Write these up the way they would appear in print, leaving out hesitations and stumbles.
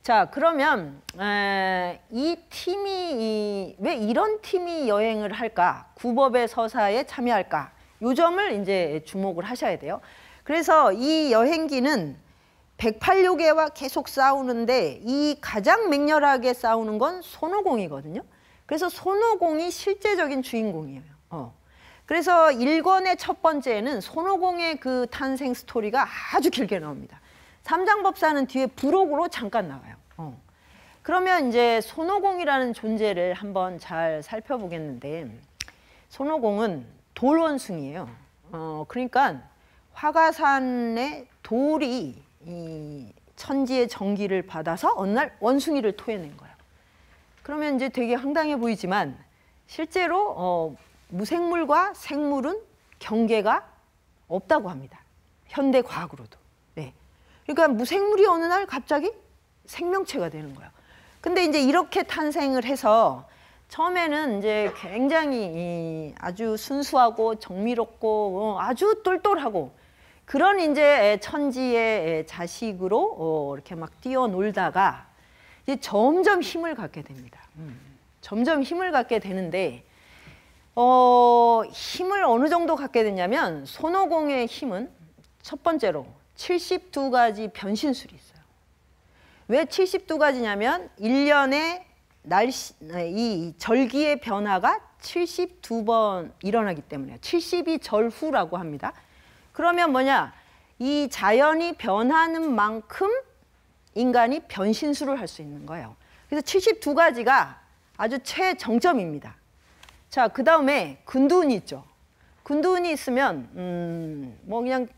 자, 그러면 이 팀이 왜 이런 팀이 여행을 할까? 구법의 서사에 참여할까? 요 점을 이제 주목을 하셔야 돼요. 그래서 이 여행기는 108요괴와 계속 싸우는데 이 가장 맹렬하게 싸우는 건 손오공이거든요. 그래서 손오공이 실제적인 주인공이에요. 그래서 1권의 첫 번째는 손오공의 그 탄생 스토리가 아주 길게 나옵니다. 삼장법사는 뒤에 부록으로 잠깐 나와요. 그러면 이제 손오공이라는 존재를 한번 잘 살펴보겠는데, 손오공은 돌원숭이에요. 그러니까 화가산의 돌이 이 천지의 정기를 받아서 어느 날 원숭이를 토해낸 거예요. 그러면 이제 되게 황당해 보이지만 실제로 무생물과 생물은 경계가 없다고 합니다. 현대 과학으로도. 네. 그러니까 무생물이 어느 날 갑자기 생명체가 되는 거예요. 근데 이제 이렇게 탄생을 해서 처음에는 이제 굉장히 아주 순수하고 정미롭고 아주 똘똘하고 그런 이제 천지의 자식으로 이렇게 막 뛰어놀다가 이제 점점 힘을 갖게 됩니다. 점점 힘을 갖게 되는데 힘을 어느 정도 갖게 되냐면 손오공의 힘은 첫 번째로 72가지 변신술이 있어요. 왜 72가지냐면 1년에 이 절기의 변화가 72번 일어나기 때문에요. 70이 절후라고 합니다. 그러면 뭐냐? 이 자연이 변하는 만큼 인간이 변신술을 할 수 있는 거예요. 그래서 72가지가 아주 최정점입니다. 자, 그 다음에 근두운이 있죠. 근두운이 있으면 뭐 그냥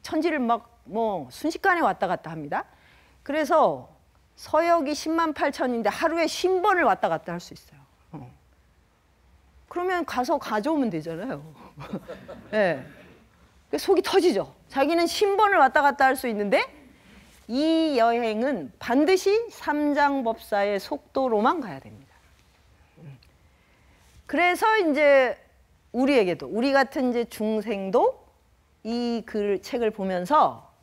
천지를 막 뭐 순식간에 왔다 갔다 합니다. 그래서 서역이 10만 8천인데 하루에 50번을 왔다 갔다 할 수 있어요. 그러면 가서 가져오면 되잖아요. 네. 속이 터지죠. 자기는 10번을 왔다 갔다 할 수 있는데 이 여행은 반드시 삼장법사의 속도로만 가야 됩니다. 그래서 이제 우리에게도, 우리 같은 이제 중생도 이 책을 보면서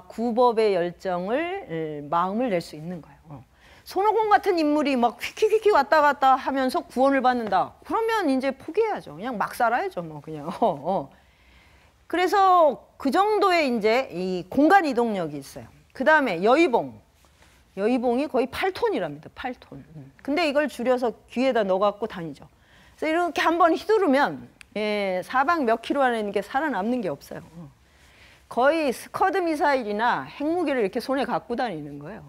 구법의 열정을 마음을 낼 수 있는 거예요. 손오공 같은 인물이 막 휙휙휙 왔다 갔다 하면서 구원을 받는다. 그러면 이제 포기해야죠. 그냥 막 살아야죠, 뭐 그냥. 그래서 그 정도의 이제 이 공간 이동력이 있어요. 그 다음에 여의봉. 여의봉이 거의 8톤이랍니다. 8톤. 근데 이걸 줄여서 귀에다 넣어갖고 다니죠. 그래서 이렇게 한번 휘두르면 사방 몇 킬로 안에 있는 게 살아남는 게 없어요. 거의 스커드 미사일이나 핵무기를 이렇게 손에 갖고 다니는 거예요.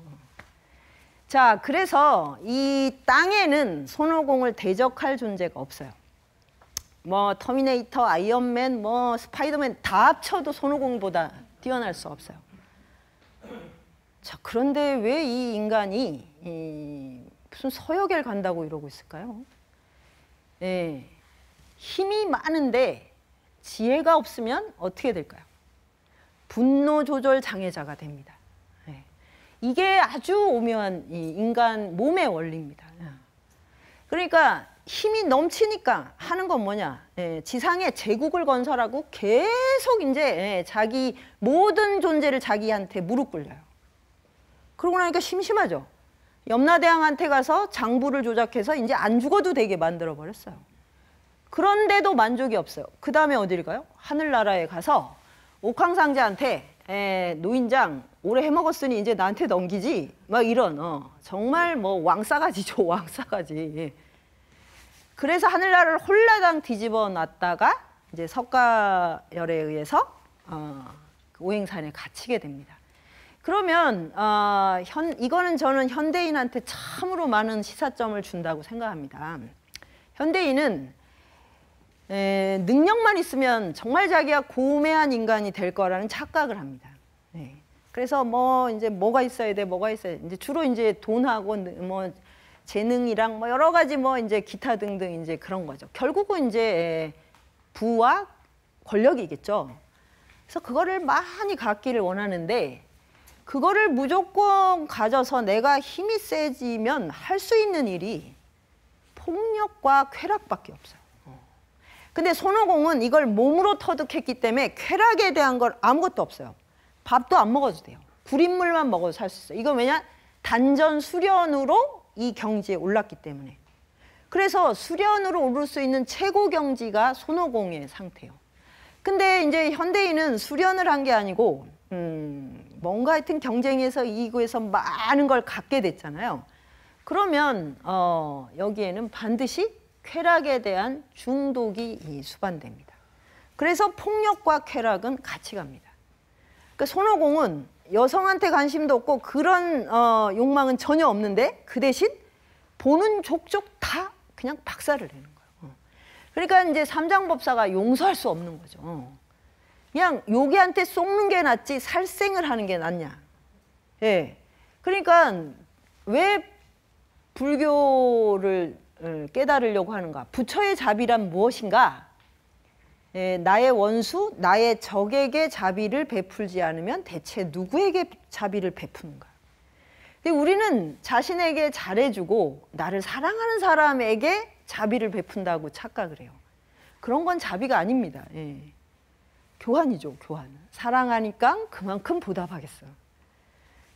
자, 그래서 이 땅에는 손오공을 대적할 존재가 없어요. 뭐 터미네이터, 아이언맨, 뭐 스파이더맨 다 합쳐도 손오공보다 뛰어날 수 없어요. 자, 그런데 왜 이 인간이 무슨 서역을 간다고 이러고 있을까요? 힘이 많은데 지혜가 없으면 어떻게 될까요? 분노 조절 장애자가 됩니다. 이게 아주 오묘한 인간 몸의 원리입니다. 그러니까 힘이 넘치니까 하는 건 뭐냐? 지상에 제국을 건설하고 계속 이제 자기 모든 존재를 자기한테 무릎 꿇려요. 그러고 나니까 심심하죠. 염라대왕한테 가서 장부를 조작해서 이제 안 죽어도 되게 만들어 버렸어요. 그런데도 만족이 없어요. 그 다음에 어디를 가요? 하늘나라에 가서 옥황상제한테 노인장 오래 해먹었으니 이제 나한테 넘기지 막 이런 정말 뭐 왕싸가지죠. 왕싸가지. 그래서 하늘나라를 홀라당 뒤집어 놨다가 이제 석가열에 의해서 오행산에 갇히게 됩니다. 그러면 이거는 저는 현대인한테 참으로 많은 시사점을 준다고 생각합니다. 현대인은 능력만 있으면 정말 자기가 고매한 인간이 될 거라는 착각을 합니다. 그래서 뭐 이제 뭐가 있어야 돼, 뭐가 있어야 돼. 이제 주로 이제 돈하고 뭐 재능이랑 뭐 여러 가지 뭐 이제 기타 등등 이제 그런 거죠. 결국은 이제 부와 권력이겠죠. 그래서 그거를 많이 갖기를 원하는데 그거를 무조건 가져서 내가 힘이 세지면 할 수 있는 일이 폭력과 쾌락밖에 없어요. 근데 손오공은 이걸 몸으로 터득했기 때문에 쾌락에 대한 걸 아무것도 없어요. 밥도 안 먹어도 돼요. 구린물만 먹어도 살 수 있어요. 이거 왜냐? 단전 수련으로 이 경지에 올랐기 때문에. 그래서 수련으로 오를 수 있는 최고 경지가 손오공의 상태예요. 근데 이제 현대인은 수련을 한 게 아니고 뭔가 하여튼 경쟁에서 이기고 해서 많은 걸 갖게 됐잖아요. 그러면 여기에는 반드시 쾌락에 대한 중독이 수반됩니다. 그래서 폭력과 쾌락은 같이 갑니다. 그러니까 손오공은 여성한테 관심도 없고 그런 욕망은 전혀 없는데 그 대신 보는 족족 다 그냥 박살을 내는 거예요. 그러니까 이제 삼장법사가 용서할 수 없는 거죠. 그냥 요괴한테 속는 게 낫지 살생을 하는 게 낫냐. 예. 그러니까 왜 불교를 깨달으려고 하는가? 부처의 자비란 무엇인가? 예, 나의 원수, 나의 적에게 자비를 베풀지 않으면 대체 누구에게 자비를 베푸는가? 우리는 자신에게 잘해주고 나를 사랑하는 사람에게 자비를 베푼다고 착각을 해요. 그런 건 자비가 아닙니다. 예. 교환이죠, 교환. 사랑하니까 그만큼 보답하겠어요.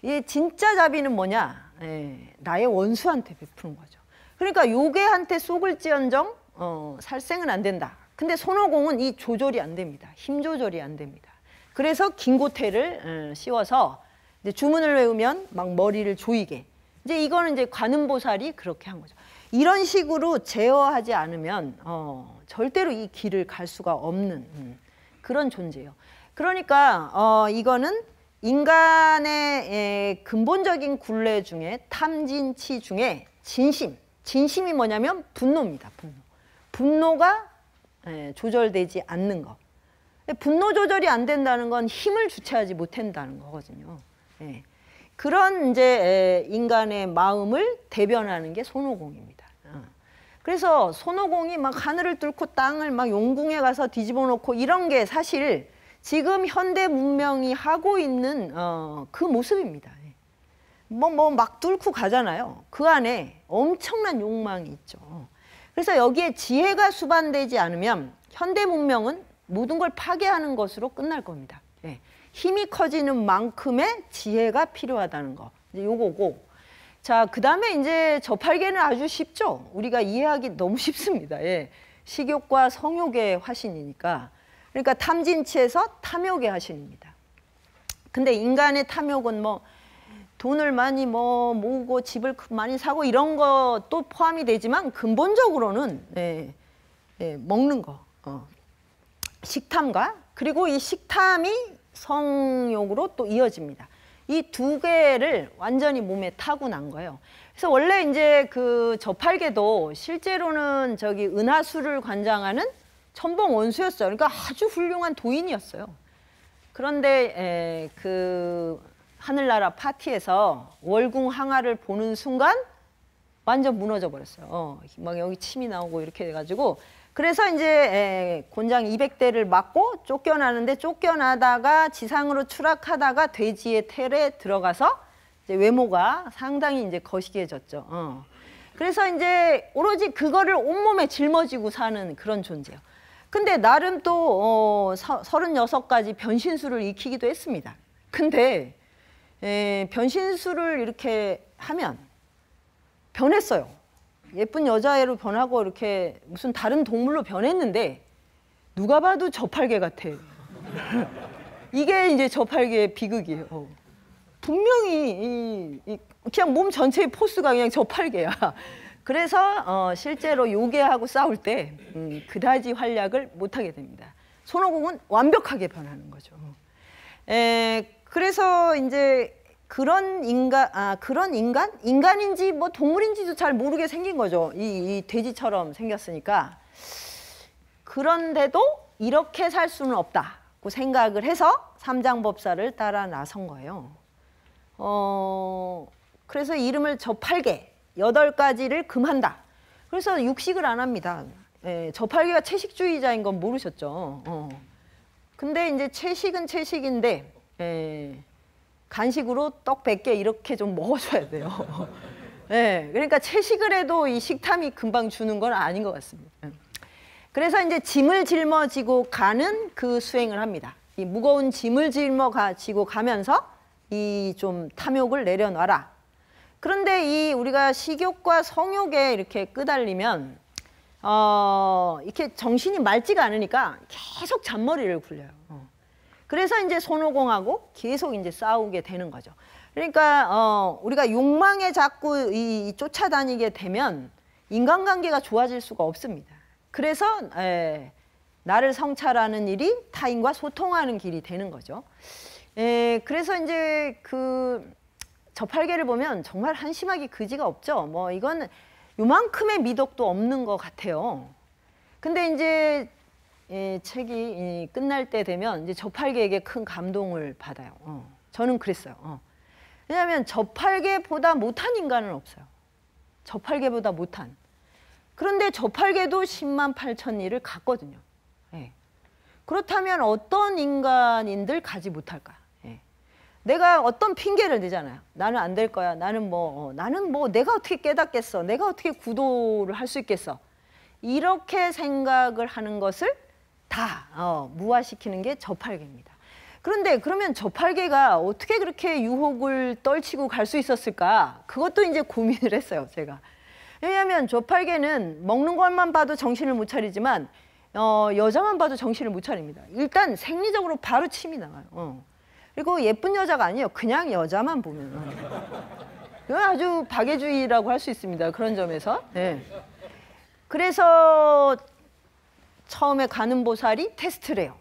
이 진짜 자비는 뭐냐? 예, 나의 원수한테 베푸는 거죠. 그러니까 요괴한테 속을지언정 살생은 안 된다. 근데 손오공은 이 조절이 안 됩니다. 힘 조절이 안 됩니다. 그래서 긴고태를 씌워서 이제 주문을 외우면 막 머리를 조이게. 이제 이거는 이제 관음보살이 그렇게 한 거죠. 이런 식으로 제어하지 않으면 절대로 이 길을 갈 수가 없는 그런 존재예요. 그러니까 이거는 인간의 근본적인 굴레 중에 탐진치 중에 진심이 뭐냐면 분노입니다. 분노가 조절되지 않는 것. 분노 조절이 안 된다는 건 힘을 주체하지 못한다는 거거든요. 그런 이제 인간의 마음을 대변하는 게 손오공입니다. 그래서 손오공이 막 하늘을 뚫고 땅을 막 용궁에 가서 뒤집어 놓고 이런 게 사실 지금 현대 문명이 하고 있는 그 모습입니다. 뭐 막 뚫고 가잖아요. 그 안에 엄청난 욕망이 있죠. 그래서 여기에 지혜가 수반되지 않으면 현대 문명은 모든 걸 파괴하는 것으로 끝날 겁니다. 힘이 커지는 만큼의 지혜가 필요하다는 거. 이제 요거고. 자, 그 다음에 이제 저팔계는 아주 쉽죠. 우리가 이해하기 너무 쉽습니다. 식욕과 성욕의 화신이니까. 그러니까 탐진치에서 탐욕의 화신입니다. 근데 인간의 탐욕은 뭐 돈을 많이 모으고 집을 많이 사고 이런 것도 포함이 되지만 근본적으로는 먹는 거. 식탐과 그리고 이 식탐이 성욕으로 또 이어집니다. 이 두 개를 완전히 몸에 타고난 거예요. 그래서 원래 이제 그 저팔계도 실제로는 저기 은하수를 관장하는 천봉 원수였어요. 그러니까 아주 훌륭한 도인이었어요. 그런데 그 하늘나라 파티에서 월궁 항아를 보는 순간 완전 무너져 버렸어요. 막 여기 침이 나오고 이렇게 돼가지고 그래서 이제 곤장 200대를 맞고 쫓겨나는데 쫓겨나다가 지상으로 추락하다가 돼지의 텔에 들어가서 이제 외모가 상당히 이제 거시기해졌죠. 그래서 이제 오로지 그거를 온몸에 짊어지고 사는 그런 존재예요. 근데 나름 또 36가지 변신술을 익히기도 했습니다. 근데 변신술을 이렇게 하면 변했어요. 예쁜 여자애로 변하고 이렇게 무슨 다른 동물로 변했는데 누가 봐도 저팔계 같아. 이게 이제 저팔계의 비극이에요. 분명히 그냥 몸 전체의 포스가 그냥 저팔계야. 그래서 실제로 요괴하고 싸울 때 그다지 활약을 못하게 됩니다. 손오공은 완벽하게 변하는 거죠. 그래서 이제 그런 인간인지 뭐 동물인지도 잘 모르게 생긴 거죠. 이 돼지처럼 생겼으니까. 그런데도 이렇게 살 수는 없다고 생각을 해서 삼장법사를 따라 나선 거예요. 그래서 이름을 저팔계 8가지를 금한다. 그래서 육식을 안 합니다. 저팔계가 채식주의자인 건 모르셨죠. 근데 이제 채식은 채식인데 간식으로 떡 100개 이렇게 좀 먹어줘야 돼요. 그러니까 채식을 해도 이 식탐이 금방 주는 건 아닌 것 같습니다. 그래서 이제 짐을 짊어지고 가는 그 수행을 합니다. 이 무거운 짐을 짊어지고 가면서 이 좀 탐욕을 내려놔라. 그런데 이 우리가 식욕과 성욕에 이렇게 끄달리면 이렇게 정신이 맑지가 않으니까 계속 잔머리를 굴려요. 그래서 이제 손오공하고 계속 이제 싸우게 되는 거죠. 그러니까 우리가 욕망에 자꾸 쫓아다니게 되면 인간관계가 좋아질 수가 없습니다. 그래서 나를 성찰하는 일이 타인과 소통하는 길이 되는 거죠. 그래서 이제 그 저팔계를 보면 정말 한심하기 그지가 없죠. 뭐 이건 요만큼의 미덕도 없는 것 같아요. 근데 이제 책이 끝날 때 되면 이제 저팔계에게 큰 감동을 받아요. 저는 그랬어요. 왜냐하면 저팔계보다 못한 인간은 없어요. 저팔계보다 못한. 그런데 저팔계도 10만 8천 일을 갔거든요. 그렇다면 어떤 인간인들 가지 못할까? 내가 어떤 핑계를 대잖아요. 나는 안 될 거야. 나는 뭐 내가 어떻게 깨닫겠어. 내가 어떻게 구도를 할 수 있겠어. 이렇게 생각을 하는 것을 다 무화시키는 게 저팔계입니다. 그런데 그러면 저팔계가 어떻게 그렇게 유혹을 떨치고 갈 수 있었을까? 그것도 이제 고민을 했어요, 제가. 왜냐하면 저팔계는 먹는 것만 봐도 정신을 못 차리지만 여자만 봐도 정신을 못 차립니다. 일단 생리적으로 바로 침이 나와요. 그리고 예쁜 여자가 아니에요. 그냥 여자만 보면. 이건 아주 박애주의라고 할 수 있습니다. 그런 점에서. 그래서 처음에 가는보살이 테스트를 해요.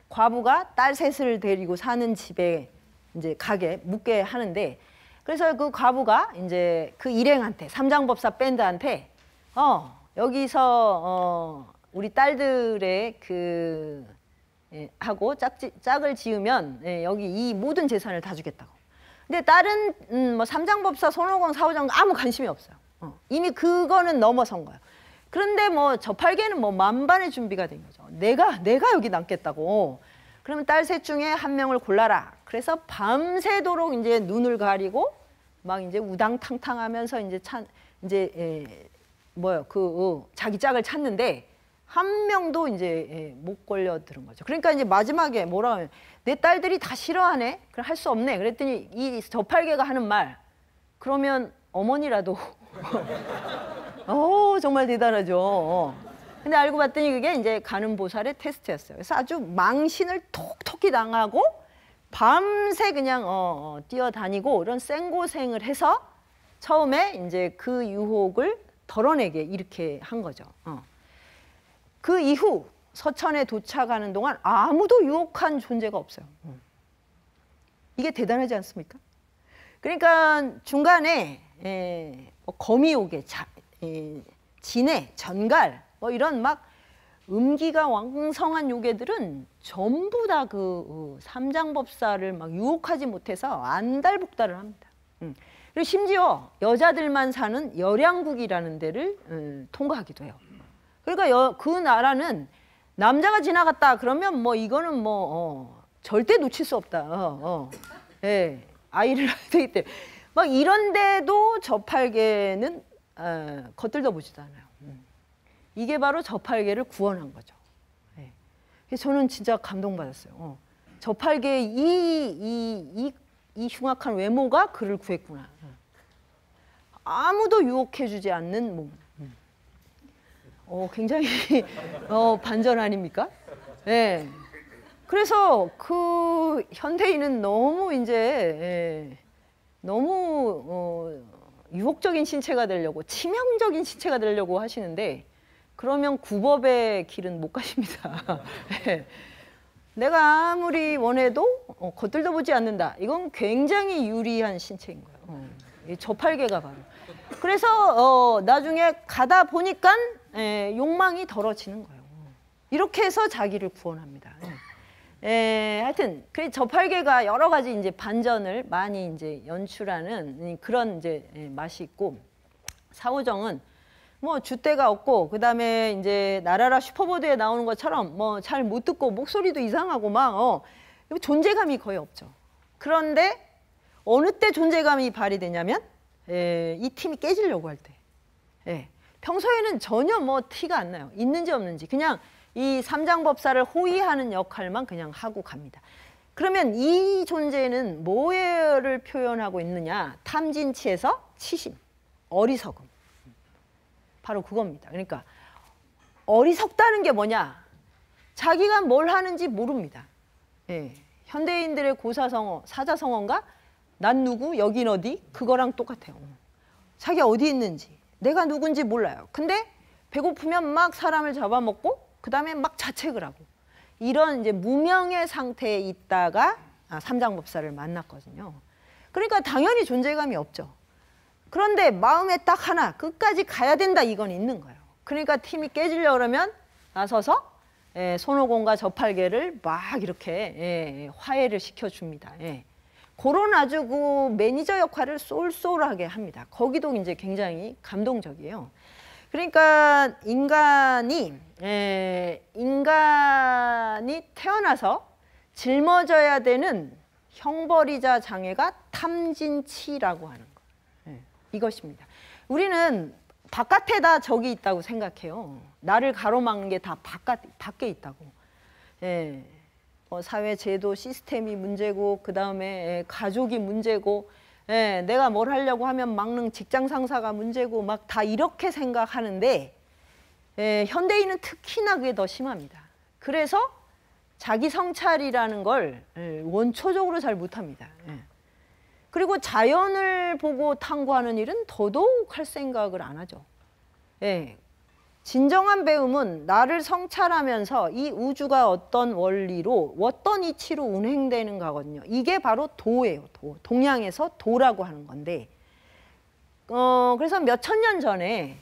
과부가 딸 셋을 데리고 사는 집에 이제 가게 묵게 하는데, 그래서 그 과부가 이제 그 일행한테, 삼장법사 밴드한테 여기서 우리 딸들의 하고 짝을 지으면 여기 이 모든 재산을 다 주겠다고. 근데 다른 뭐 삼장법사, 손오공, 사오장 아무 관심이 없어요. 이미 그거는 넘어선 거예요. 그런데 뭐 저팔계는 뭐 만반의 준비가 된 거죠. 내가 여기 남겠다고. 그러면 딸 셋 중에 한 명을 골라라. 그래서 밤새도록 이제 눈을 가리고 막 이제 우당탕탕하면서 이제 자기 짝을 찾는데 한 명도 이제 못 걸려들은 거죠. 그러니까 이제 마지막에 뭐라 하면 내 딸들이 다 싫어하네. 그럼 할 수 없네. 그랬더니 이 저팔계가 하는 말, 그러면 어머니라도 정말 대단하죠. 근데 알고 봤더니 그게 이제 가는보살의 테스트였어요. 그래서 아주 망신을 톡톡히 당하고 밤새 그냥 뛰어다니고 이런 생고생을 해서 처음에 이제 그 유혹을 덜어내게 이렇게 한 거죠. 그 이후 서천에 도착하는 동안 아무도 유혹한 존재가 없어요. 이게 대단하지 않습니까? 그러니까 중간에 거미요괴, 진해, 전갈 뭐 이런 막 음기가 왕성한 요괴들은 전부 다 그 삼장법사를 막 유혹하지 못해서 안달복달을 합니다. 그리고 심지어 여자들만 사는 열양국이라는 데를 통과하기도 해요. 그러니까 그 나라는 남자가 지나갔다 그러면 뭐 이거는 뭐 절대 놓칠 수 없다. 아이를 낳아야 되기 때문에 막 이런데도 저팔계는 겉들도 보지도 않아요. 이게 바로 저팔계를 구원한 거죠. 그래서 저는 진짜 감동받았어요. 저팔계의 이 흉악한 외모가 그를 구했구나. 아무도 유혹해주지 않는 몸. 굉장히 반전 아닙니까? 네. 그래서 그 현대인은 너무 이제 너무 유혹적인 신체가 되려고, 치명적인 신체가 되려고 하시는데, 그러면 구법의 길은 못 가십니다. 네. 내가 아무리 원해도 겉들도 보지 않는다. 이건 굉장히 유리한 신체인 거예요. 이 저팔계가 바로. 그래서 나중에 가다 보니까 욕망이 덜어지는 거예요. 이렇게 해서 자기를 구원합니다. 하여튼 그 저팔계가 여러 가지 이제 반전을 많이 이제 연출하는 그런 이제 맛이 있고, 사오정은 뭐 줏대가 없고, 그 다음에 이제 나라라 슈퍼보드에 나오는 것처럼 뭐 잘 못 듣고 목소리도 이상하고 막 존재감이 거의 없죠. 그런데 어느 때 존재감이 발휘되냐면 이 팀이 깨지려고 할 때. 평소에는 전혀 뭐 티가 안 나요. 있는지 없는지. 그냥 이 삼장법사를 호위하는 역할만 그냥 하고 갑니다. 그러면 이 존재는 뭐를 표현하고 있느냐? 탐진치에서 치심, 어리석음. 바로 그겁니다. 그러니까 어리석다는 게 뭐냐? 자기가 뭘 하는지 모릅니다. 예. 현대인들의 고사성어, 사자성어인가? 난 누구, 여긴 어디? 그거랑 똑같아요. 자기 어디 있는지, 내가 누군지 몰라요. 근데 배고프면 막 사람을 잡아먹고 그 다음에 막 자책을 하고 이런 이제 무명의 상태에 있다가 삼장법사를 만났거든요. 그러니까 당연히 존재감이 없죠. 그런데 마음에 딱 하나 끝까지 가야 된다 이건 있는 거예요. 그러니까 팀이 깨지려고 그러면 나서서 손오공과 저팔계를 막 이렇게 화해를 시켜줍니다. 그런 아주 그 매니저 역할을 쏠쏠하게 합니다. 거기도 이제 굉장히 감동적이에요. 그러니까 인간이 태어나서 짊어져야 되는 형벌이자 장애가 탐진치라고 하는 거. 이것입니다. 우리는 바깥에다 적이 있다고 생각해요. 나를 가로막는 게 다 밖에 있다고. 사회 제도 시스템이 문제고 그 다음에 가족이 문제고 내가 뭘 하려고 하면 막는 직장 상사가 문제고 막 다 이렇게 생각하는데 현대인은 특히나 그게 더 심합니다. 그래서 자기 성찰이라는 걸 원초적으로 잘 못합니다. 그리고 자연을 보고 탐구하는 일은 더더욱 할 생각을 안 하죠. 진정한 배움은 나를 성찰하면서 이 우주가 어떤 원리로 어떤 이치로 운행되는가거든요. 이게 바로 도예요. 도. 동양에서 도라고 하는 건데 그래서 몇천 년 전에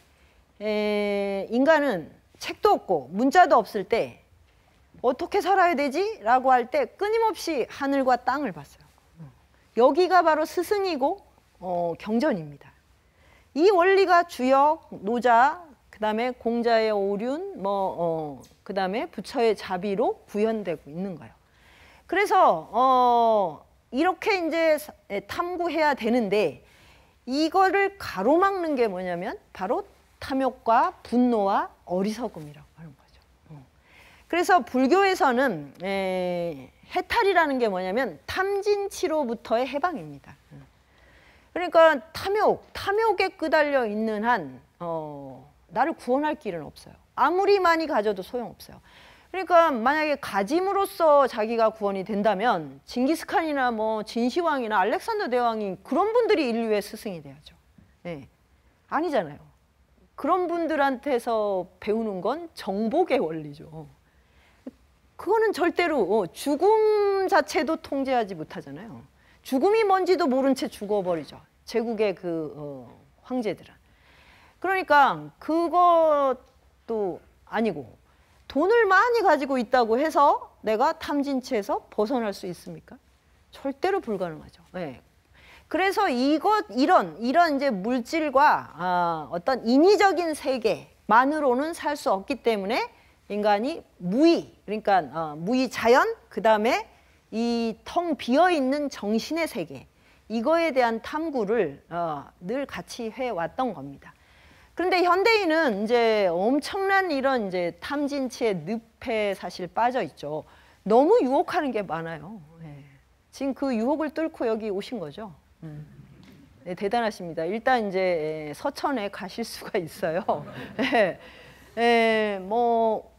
인간은 책도 없고 문자도 없을 때 어떻게 살아야 되지? 라고 할 때 끊임없이 하늘과 땅을 봤어요. 여기가 바로 스승이고 경전입니다. 이 원리가 주역, 노자, 그 다음에 공자의 오륜, 그 다음에 부처의 자비로 구현되고 있는 거예요. 그래서 이렇게 이제 탐구해야 되는데 이거를 가로막는 게 뭐냐면 바로 탐욕과 분노와 어리석음이라고 하는 거죠. 그래서 불교에서는 해탈이라는 게 뭐냐면 탐진치로부터의 해방입니다. 그러니까 탐욕에 끄달려 있는 한 나를 구원할 길은 없어요. 아무리 많이 가져도 소용없어요. 그러니까 만약에 가짐으로써 자기가 구원이 된다면 징기스칸이나 뭐 진시황이나 알렉산더 대왕이 그런 분들이 인류의 스승이 돼야죠. 아니잖아요. 그런 분들한테서 배우는 건 정복의 원리죠. 그거는 절대로 죽음 자체도 통제하지 못하잖아요. 죽음이 뭔지도 모른 채 죽어버리죠. 제국의 그 황제들은. 그러니까 그것도 아니고 돈을 많이 가지고 있다고 해서 내가 탐진치에서 벗어날 수 있습니까? 절대로 불가능하죠. 그래서 이런 이제 물질과 어떤 인위적인 세계만으로는 살 수 없기 때문에 인간이 무의, 그러니까 무의 자연, 그 다음에 이 텅 비어 있는 정신의 세계, 이거에 대한 탐구를 늘 같이 해왔던 겁니다. 그런데 현대인은 이제 엄청난 이런 이제 탐진치의 늪에 사실 빠져 있죠. 너무 유혹하는 게 많아요. 지금 그 유혹을 뚫고 여기 오신 거죠. 대단하십니다. 일단 이제 서천에 가실 수가 있어요. 뭐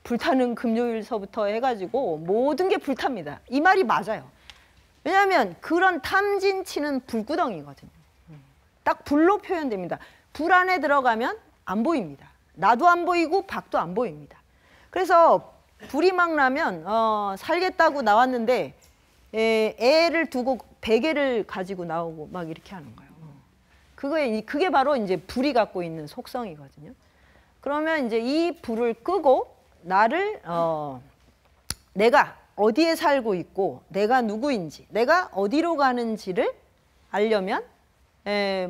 불타는 금요일서부터 해가지고 모든 게 불탑니다. 이 말이 맞아요. 왜냐하면 그런 탐진치는 불구덩이거든요. 딱 불로 표현됩니다. 불 안에 들어가면 안 보입니다. 나도 안 보이고 밖도 안 보입니다. 그래서 불이 막 나면 살겠다고 나왔는데 애를 두고 베개를 가지고 나오고 막 이렇게 하는 거예요. 그게 바로 이제 불이 갖고 있는 속성이거든요. 그러면 이제 이 불을 끄고 나를 내가 어디에 살고 있고 내가 누구인지 내가 어디로 가는지를 알려면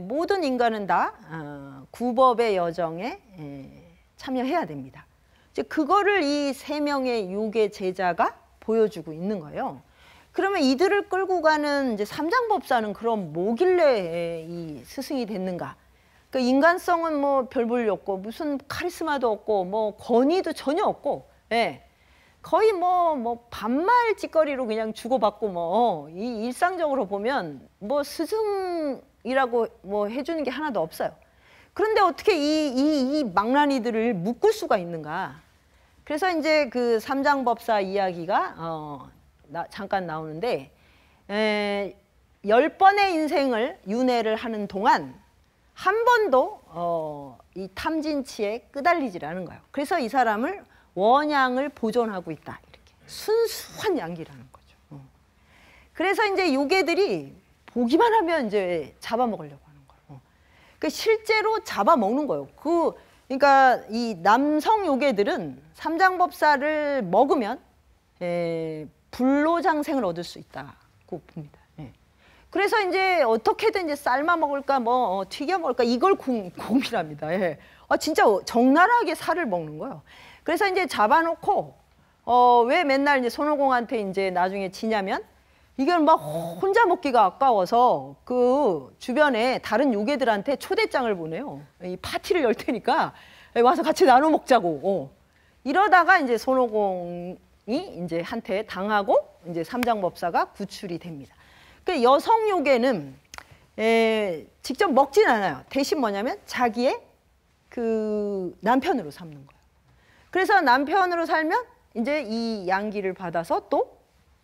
모든 인간은 다 구법의 여정에 참여해야 됩니다. 이제 그거를 이 세 명의 요괴 제자가 보여주고 있는 거예요. 그러면 이들을 끌고 가는 이제 삼장법사는 그럼 뭐길래 이 스승이 됐는가? 그 인간성은 뭐 별 볼일 없고 무슨 카리스마도 없고 뭐 권위도 전혀 없고, 거의 뭐 반말 찌꺼리로 그냥 주고받고 이 일상적으로 보면 뭐 스승이라고 뭐 해주는 게 하나도 없어요. 그런데 어떻게 이 망나니들을 묶을 수가 있는가? 그래서 이제 그 삼장법사 이야기가 잠깐 나오는데 10번의 인생을 윤회를 하는 동안 한 번도 이 탐진치에 끄달리질 않은 거예요. 그래서 이 사람을 원양을 보존하고 있다. 이렇게 순수한 양기라는 거죠. 그래서 이제 요괴들이 보기만 하면 이제 잡아먹으려고 하는 거예요. 그 실제로 잡아먹는 거예요. 그러니까 이 남성 요괴들은 삼장법사를 먹으면 불로장생을 얻을 수 있다고 봅니다. 그래서 이제 어떻게든 이제 삶아 먹을까 튀겨 먹을까 이걸 고민합니다. 진짜 적나라하게 살을 먹는 거예요. 그래서 이제 잡아놓고 왜 맨날 이제 손오공한테 이제 나중에 지냐면 이걸 막 혼자 먹기가 아까워서 그 주변에 다른 요괴들한테 초대장을 보내요. 이 파티를 열 테니까 와서 같이 나눠 먹자고. 이러다가 이제 손오공이 이제 한테 당하고 이제 삼장법사가 구출이 됩니다. 그 여성 요괴는 직접 먹진 않아요. 대신 뭐냐면 자기의 그 남편으로 삼는 거예요. 그래서 남편으로 살면 이제 이 양기를 받아서 또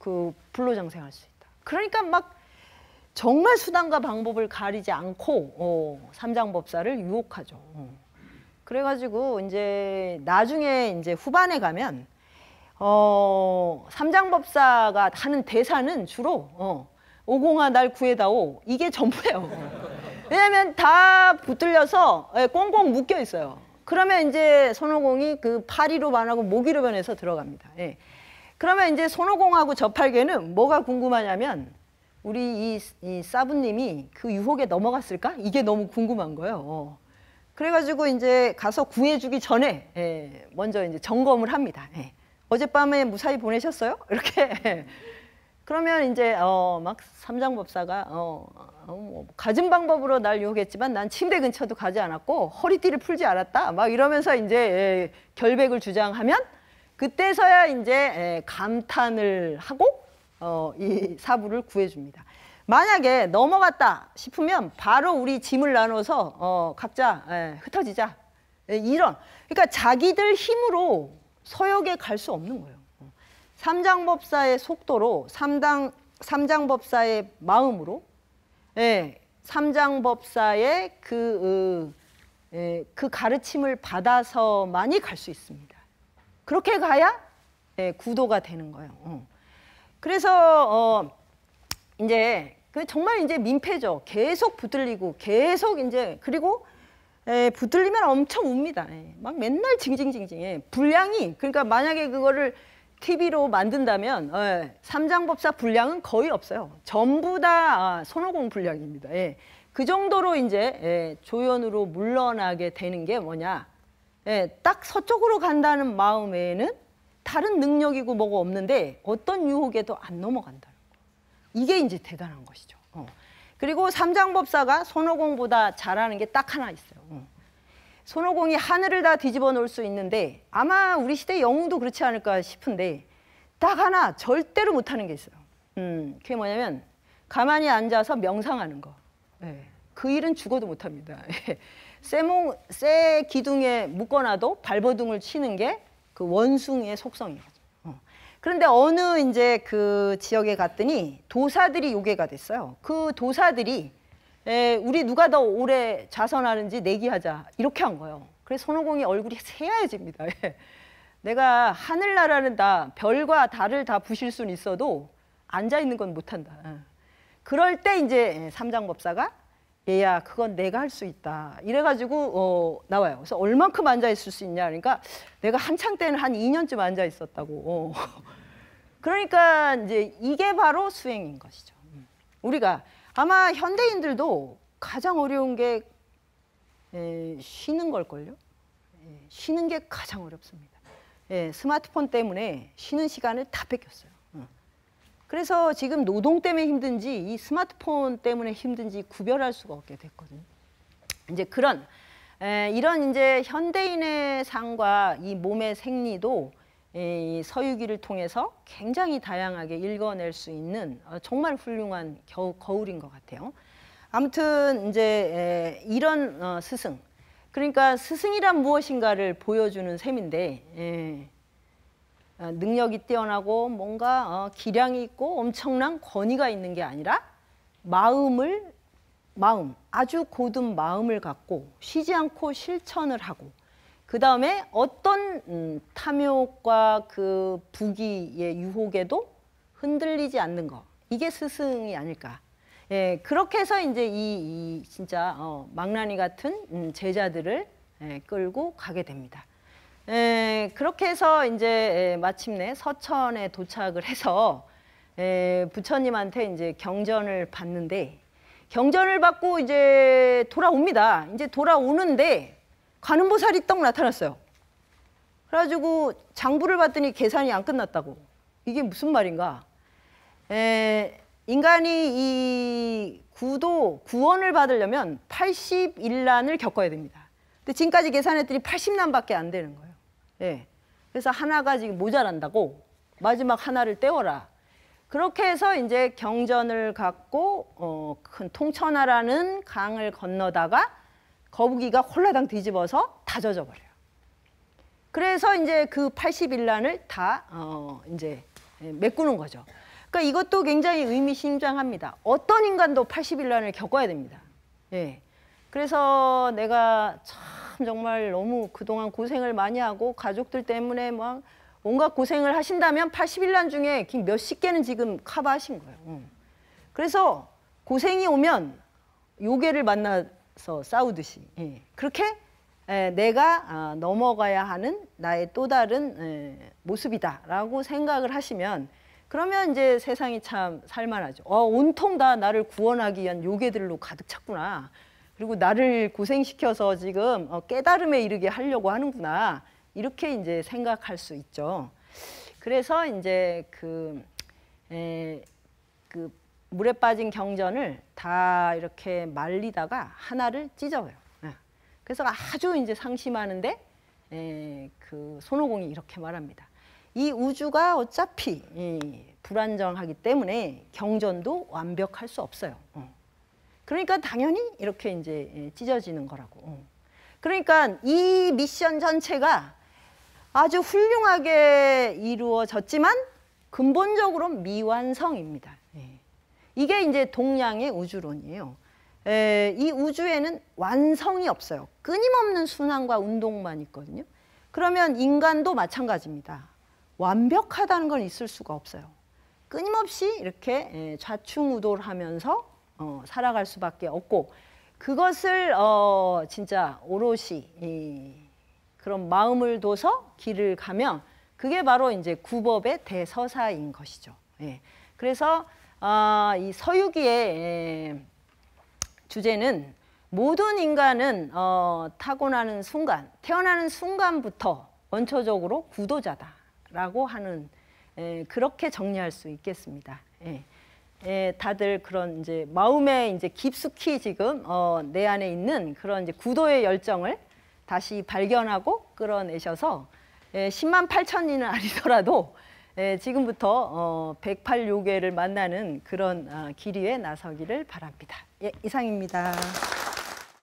그 불로장생할 수 있다. 그러니까 막 정말 수단과 방법을 가리지 않고 삼장법사를 유혹하죠. 그래가지고 이제 나중에 이제 후반에 가면 삼장법사가 하는 대사는 주로 오공아 날 구해다오 이게 전부예요. 왜냐하면 다 붙들려서 꽁꽁 묶여 있어요. 그러면 이제 손오공이 그 파리로 반하고 모기로 변해서 들어갑니다. 그러면 이제 손오공하고 저팔계는 뭐가 궁금하냐면 우리 이 사부님이 그 유혹에 넘어갔을까? 이게 너무 궁금한 거예요. 그래가지고 이제 가서 구해주기 전에 먼저 이제 점검을 합니다. 어젯밤에 무사히 보내셨어요? 이렇게. 그러면 이제 막 삼장법사가 가진 방법으로 날 유혹했지만 난 침대 근처도 가지 않았고 허리띠를 풀지 않았다. 막 이러면서 이제 결백을 주장하면 그때서야 이제 감탄을 하고 이 사부를 구해줍니다. 만약에 넘어갔다 싶으면 바로 우리 짐을 나눠서 각자 흩어지자. 이런 그러니까 자기들 힘으로 서역에 갈 수 없는 거예요. 삼장법사의 속도로 삼장법사의 마음으로 삼장법사의 그 가르침을 받아서만이 갈 수 있습니다. 그렇게 가야 구도가 되는 거예요. 그래서 이제 정말 이제 민폐죠. 계속 붙들리고 계속 이제 그리고 붙들리면 엄청 웁니다. 막 맨날 징징징징. 분량이 그러니까 만약에 그거를 TV로 만든다면 삼장법사 분량은 거의 없어요. 전부 다 손오공 분량입니다. 그 정도로 이제 조연으로 물러나게 되는 게 뭐냐? 딱 서쪽으로 간다는 마음에는 다른 능력이고 뭐가 없는데 어떤 유혹에도 안 넘어간다는 거. 이게 이제 대단한 것이죠. 그리고 삼장법사가 손오공보다 잘하는 게 딱 하나 있어요. 손오공이 하늘을 다 뒤집어 놓을 수 있는데 아마 우리 시대 영웅도 그렇지 않을까 싶은데 딱 하나 절대로 못하는 게 있어요. 그게 뭐냐면 가만히 앉아서 명상하는 거. 그 일은 죽어도 못합니다. 쇠 기둥에 묶어놔도 발버둥을 치는 게 그 원숭이의 속성이거든요. 그런데 어느 이제 그 지역에 갔더니 도사들이 요괴가 됐어요. 그 도사들이 우리 누가 더 오래 자선하는지 내기하자 이렇게 한 거예요. 그래서 손오공이 얼굴이 새하얘집니다. 내가 하늘나라는 다 별과 달을 다 부실 수는 있어도 앉아 있는 건 못한다. 그럴 때 이제 삼장법사가 얘야 그건 내가 할 수 있다 이래가지고 나와요. 그래서 얼만큼 앉아 있을 수 있냐 그러니까 내가 한창 때는 한 2년쯤 앉아 있었다고. 그러니까 이제 이게 바로 수행인 것이죠. 우리가 아마 현대인들도 가장 어려운 게 쉬는 걸걸요. 쉬는 게 가장 어렵습니다. 스마트폰 때문에 쉬는 시간을 다 뺏겼어요. 그래서 지금 노동 때문에 힘든지 이 스마트폰 때문에 힘든지 구별할 수가 없게 됐거든요. 이제 이런 이제 현대인의 삶과 이 몸의 생리도 이 서유기를 통해서 굉장히 다양하게 읽어낼 수 있는 정말 훌륭한 거울인 것 같아요. 아무튼 이제 이런 스승, 그러니까 스승이란 무엇인가를 보여주는 셈인데 능력이 뛰어나고 뭔가 기량이 있고 엄청난 권위가 있는 게 아니라 아주 고든 마음을 갖고 쉬지 않고 실천을 하고 그 다음에 어떤 탐욕과 그 부귀의 유혹에도 흔들리지 않는 거, 이게 스승이 아닐까. 예, 그렇게 해서 이제 이 진짜 망나니 같은 제자들을 끌고 가게 됩니다. 그렇게 해서 이제 마침내 서천에 도착을 해서 부처님한테 이제 경전을 받는데, 경전을 받고 이제 돌아옵니다. 이제 돌아오는데 관음보살이 떡 나타났어요. 그래가지고 장부를 봤더니 계산이 안 끝났다고. 이게 무슨 말인가? 인간이 이 구원을 받으려면 80일난을 겪어야 됩니다. 근데 지금까지 계산했더니 80난밖에 안 되는 거예요. 예. 그래서 하나가 지금 모자란다고 마지막 하나를 떼어라. 그렇게 해서 이제 경전을 갖고 큰 통천하라는 강을 건너다가 거북이가 홀라당 뒤집어서 다 젖어버려요. 그래서 이제 그 80일난을 다 이제 메꾸는 거죠. 그러니까 이것도 굉장히 의미심장합니다. 어떤 인간도 80일난을 겪어야 됩니다. 예. 그래서 내가 참 정말 너무 그동안 고생을 많이 하고 가족들 때문에 막 온갖 고생을 하신다면 80일난 중에 몇십 개는 지금 커버하신 거예요. 그래서 고생이 오면 요괴를 만나서 싸우듯이 그렇게 내가 넘어가야 하는 나의 또 다른 모습이다라고 생각을 하시면, 그러면 이제 세상이 참 살만하죠. 온통 다 나를 구원하기 위한 요괴들로 가득 찼구나. 그리고 나를 고생시켜서 지금 깨달음에 이르게 하려고 하는구나. 이렇게 이제 생각할 수 있죠. 그래서 이제 그 물에 빠진 경전을 다 이렇게 말리다가 하나를 찢어요. 그래서 아주 이제 상심하는데 그 손오공이 이렇게 말합니다. 이 우주가 어차피 불안정하기 때문에 경전도 완벽할 수 없어요. 그러니까 당연히 이렇게 이제 찢어지는 거라고. 그러니까 이 미션 전체가 아주 훌륭하게 이루어졌지만 근본적으로 미완성입니다. 이게 이제 동양의 우주론이에요. 이 우주에는 완성이 없어요. 끊임없는 순환과 운동만 있거든요. 그러면 인간도 마찬가지입니다. 완벽하다는 건 있을 수가 없어요. 끊임없이 이렇게 좌충우돌 하면서 살아갈 수밖에 없고, 그것을 진짜 오롯이 그런 마음을 둬서 길을 가면 그게 바로 이제 구법의 대서사인 것이죠. 그래서 이 서유기의 주제는 모든 인간은 타고나는 순간, 태어나는 순간부터 원초적으로 구도자다라고 하는, 그렇게 정리할 수 있겠습니다. 다들 그런 이제 마음에 이제 깊숙이 지금 내 안에 있는 그런 이제 구도의 열정을 다시 발견하고 끌어내셔서 10만 8천리는 아니더라도 지금부터 108요괴를 만나는 그런 길 위에 나서기를 바랍니다. 예, 이상입니다.